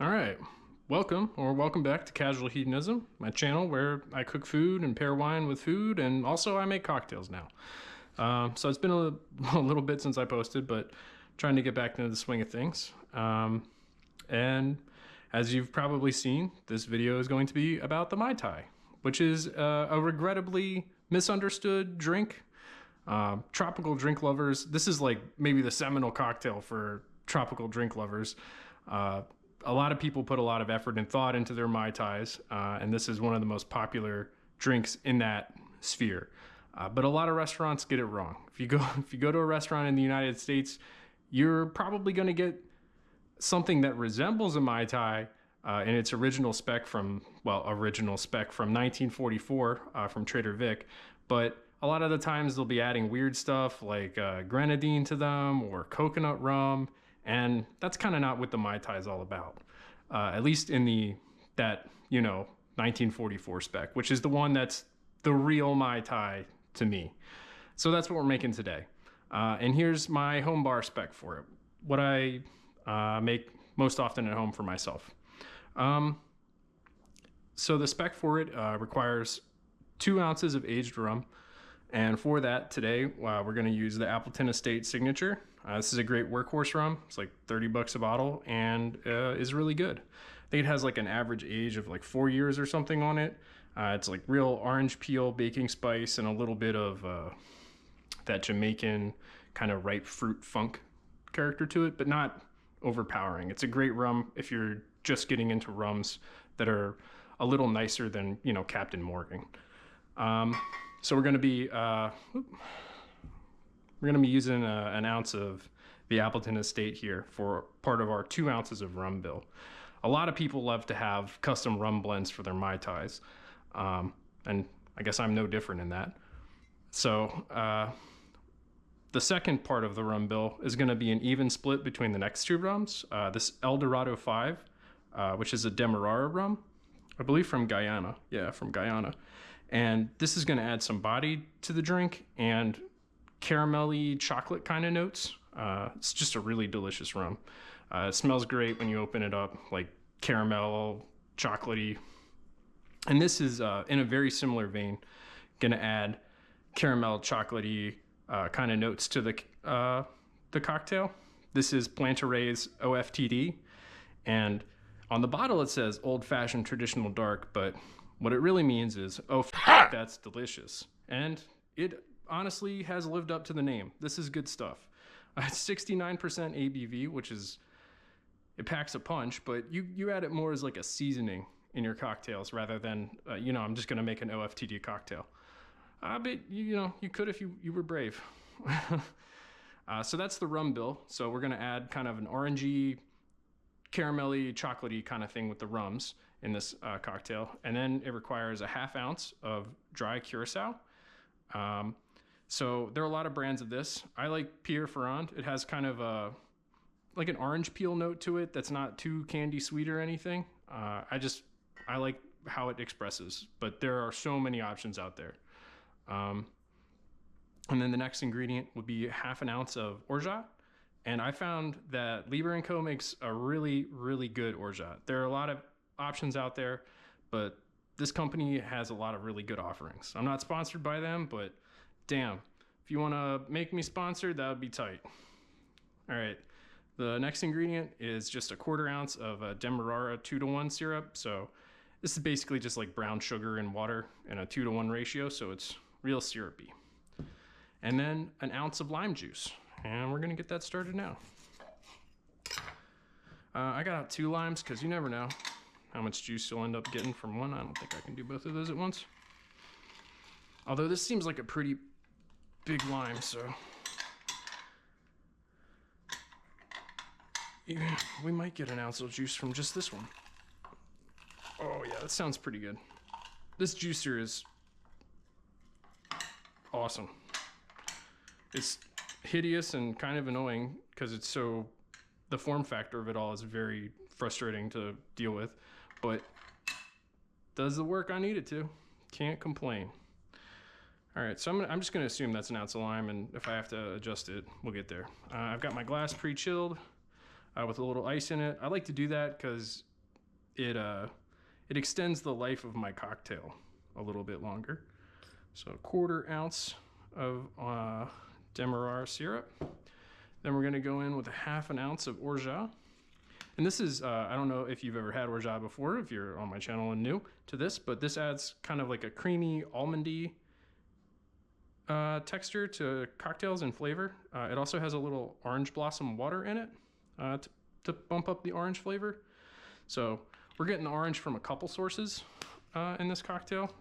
All right, welcome back to Casual Hedonism, my channel where I cook food and pair wine with food, and also I make cocktails now. So it's been a little bit since I posted, but trying to get back into the swing of things. And as you've probably seen, this video is going to be about the Mai Tai, which is a regrettably misunderstood drink. Tropical drink lovers, this is like maybe the seminal cocktail for tropical drink lovers. A lot of people put a lot of effort and thought into their Mai Tais, and this is one of the most popular drinks in that sphere. But a lot of restaurants get it wrong. If you go to a restaurant in the United States, you're probably going to get something that resembles a Mai Tai in its original spec from 1944 from Trader Vic, but a lot of the times they'll be adding weird stuff like grenadine to them or coconut rum. And that's kind of not what the Mai Tai is all about, at least in that 1944 spec, which is the one that's the real Mai Tai to me. So that's what we're making today. And here's my home bar spec for it, what I make most often at home for myself. So the spec for it requires 2 ounces of aged rum. And for that today, we're going to use the Appleton Estate Signature. This is a great workhorse rum. It's like 30 bucks a bottle and is really good. I think it has like an average age of like 4 years or something on it. It's like real orange peel, baking spice, and a little bit of that Jamaican kind of ripe fruit funk character to it, but not overpowering. It's a great rum if you're just getting into rums that are a little nicer than, Captain Morgan. So we're going to be using an ounce of the Appleton Estate here for part of our 2 ounces of rum bill. A lot of people love to have custom rum blends for their Mai Tais, and I guess I'm no different in that. So the second part of the rum bill is going to be an even split between the next 2 rums. This Dorado 5, which is a Demerara rum, I believe from Guyana. Yeah, from Guyana. And this is going to add some body to the drink and caramelly chocolate kind of notes. It's just a really delicious rum. It smells great when you open it up, like caramel, chocolatey. And this is in a very similar vein, going to add caramel, chocolatey kind of notes to the cocktail. This is Plantare's OFTD, and on the bottle it says old-fashioned traditional dark, but what it really means is, oh, that's delicious. And it honestly has lived up to the name. This is good stuff. It's 69% ABV, which is, it packs a punch, but you add it more as like a seasoning in your cocktails rather than, I'm just going to make an OFTD cocktail. But, you could if you were brave. So that's the rum bill. So we're going to add kind of an orangey, caramelly, chocolatey kind of thing with the rums in this cocktail. And then it requires a 1/2 ounce of Dry Curaçao. So there are a lot of brands of this. I like Pierre Ferrand. It has kind of like an orange peel note to it that's not too candy sweet or anything. I like how it expresses, but there are so many options out there. And then the next ingredient would be 1/2 ounce of Orgeat. And I found that Lieber & Co. makes a really, really good Orgeat. There are a lot of options out there, but this company has a lot of really good offerings. I'm not sponsored by them, but damn, if you want to make me sponsored, that would be tight. All right, the next ingredient is just a 1/4 ounce of Demerara 2-to-1 syrup. So this is basically just like brown sugar and water in a 2-to-1 ratio, so it's real syrupy. And then an ounce of lime juice, and we're gonna get that started now. I got out 2 limes because you never know how much juice you'll end up getting from one. I don't think I can do both of those at once. Although this seems like a pretty big lime, so we might get an ounce of juice from just this one. Oh yeah, that sounds pretty good. This juicer is awesome. It's hideous and kind of annoying because the form factor of it all is very frustrating to deal with, but does the work I need it to. Can't complain. All right, so I'm just gonna assume that's an ounce of lime, and if I have to adjust it, we'll get there. I've got my glass pre-chilled with a little ice in it. I like to do that because it extends the life of my cocktail a little bit longer. So 1/4 ounce of Demerara syrup. Then we're gonna go in with 1/2 ounce of Orgeat. And this is, I don't know if you've ever had Orgeat before, if you're on my channel and new to this, but this adds kind of like a creamy, almondy texture to cocktails and flavor. It also has a little orange blossom water in it to bump up the orange flavor. So we're getting the orange from a couple sources in this cocktail.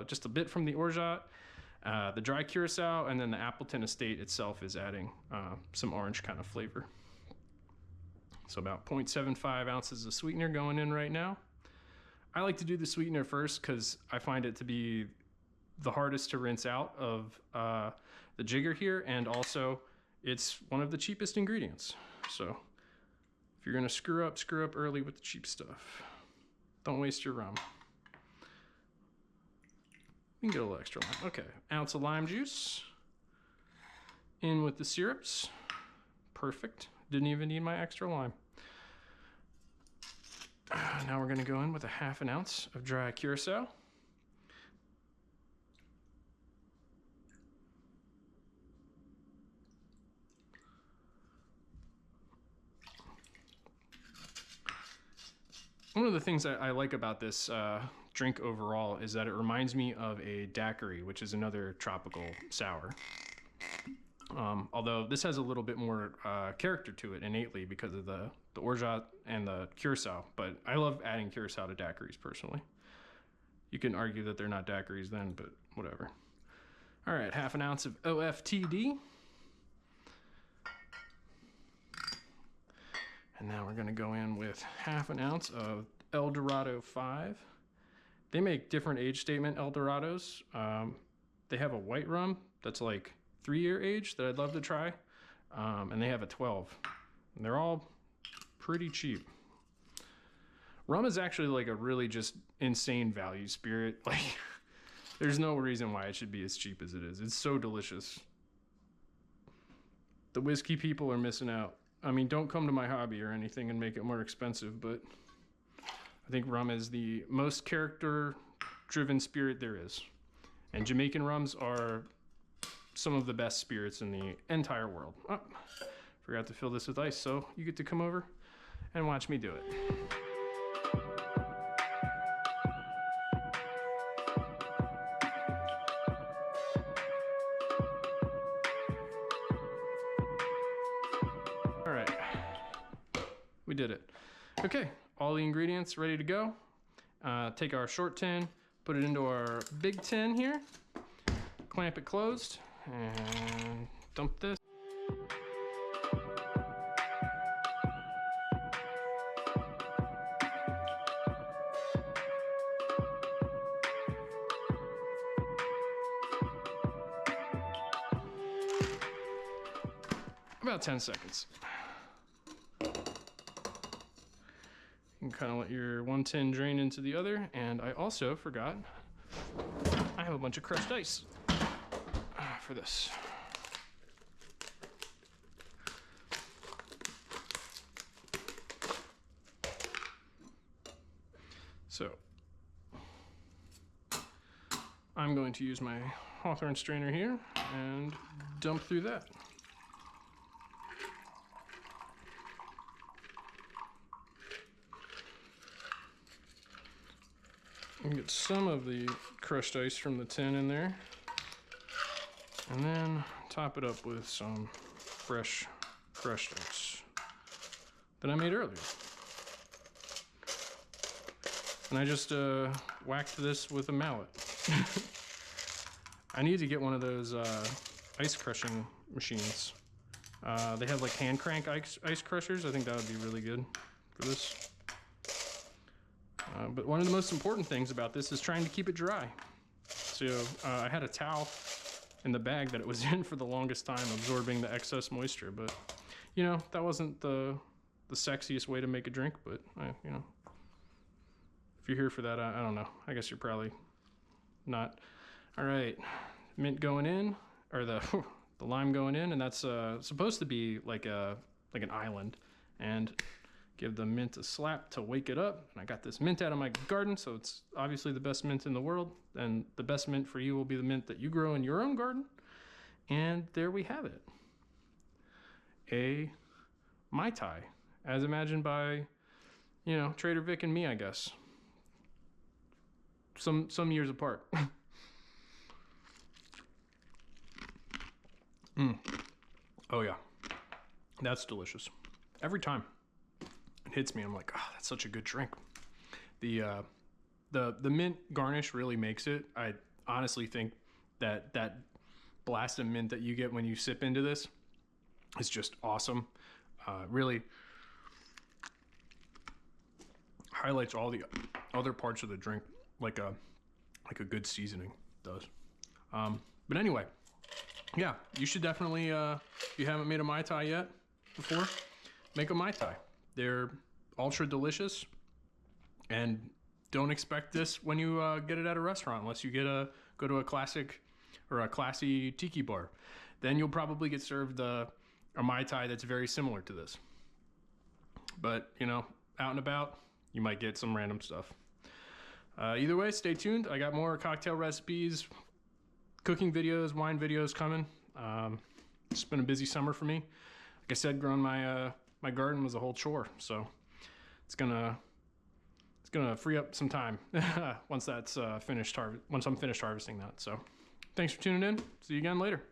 Just a bit from the Orgeat, the Dry Curaçao, and then the Appleton Estate itself is adding some orange kind of flavor. So about 0.75 ounces of sweetener going in right now. I like to do the sweetener first because I find it to be the hardest to rinse out of the jigger here, and also it's one of the cheapest ingredients. So if you're gonna screw up early with the cheap stuff. Don't waste your rum. We can get a little extra lime. Okay, ounce of lime juice. In with the syrups. Perfect. Didn't even need my extra lime. Now we're gonna go in with 1/2 ounce of Dry Curaçao. One of the things that I like about this drink overall is that it reminds me of a daiquiri, which is another tropical sour. Although this has a little bit more character to it innately because of the Orgeat and the Curaçao, but I love adding Curaçao to daiquiris personally. You can argue that they're not daiquiris then, but whatever. All right, 1/2 ounce of OFTD. And now we're gonna go in with 1/2 ounce of El Dorado 5. They make different age statement El Dorados. They have a white rum that's like 3-year age that I'd love to try. And they have a 12. And they're all pretty cheap. Rum is actually like a really just insane value spirit. Like, there's no reason why it should be as cheap as it is. It's so delicious. The whiskey people are missing out. I mean, don't come to my hobby or anything and make it more expensive, but I think rum is the most character-driven spirit there is. And Jamaican rums are some of the best spirits in the entire world. Oh, forgot to fill this with ice, so you get to come over and watch me do it. All right, we did it. Okay, all the ingredients ready to go. Take our short tin, put it into our big tin here, clamp it closed, and dump this. About 10 seconds. You can kind of let your one tin drain into the other, and I also forgot I have a bunch of crushed ice for this. So I'm going to use my Hawthorne strainer here and dump through that. And get some of the crushed ice from the tin in there, and then top it up with some fresh crushed ice that I made earlier. And I just whacked this with a mallet. I need to get one of those ice crushing machines. They have like hand crank ice crushers. I think that would be really good for this. But one of the most important things about this is trying to keep it dry. So I had a towel in the bag that it was in for the longest time, absorbing the excess moisture. But, you know, that wasn't the sexiest way to make a drink. But, you know, if you're here for that, I don't know. I guess you're probably not. All right, mint going in, or the lime going in, and that's supposed to be like an island. And give the mint a slap to wake it up. And I got this mint out of my garden, so it's obviously the best mint in the world. And the best mint for you will be the mint that you grow in your own garden. And there we have it. A Mai Tai, as imagined by, you know, Trader Vic and me, I guess. Some years apart. Oh yeah, that's delicious. Every time it hits me, I'm like, oh, that's such a good drink. The mint garnish really makes it. I honestly think that blast of mint that you get when you sip into this is just awesome. Really highlights all the other parts of the drink like a good seasoning does. But anyway, yeah, you should definitely, if you haven't made a Mai Tai yet before, make a Mai Tai. They're ultra delicious, and don't expect this when you get it at a restaurant unless you go to a classic or a classy tiki bar. Then you'll probably get served a Mai Tai that's very similar to this. But, you know, out and about, you might get some random stuff. Either way, stay tuned. I got more cocktail recipes, cooking videos, wine videos coming. It's been a busy summer for me. Like I said, growing my garden was a whole chore, so it's gonna free up some time once that's finished. Once I'm finished harvesting that. So, thanks for tuning in. See you again later.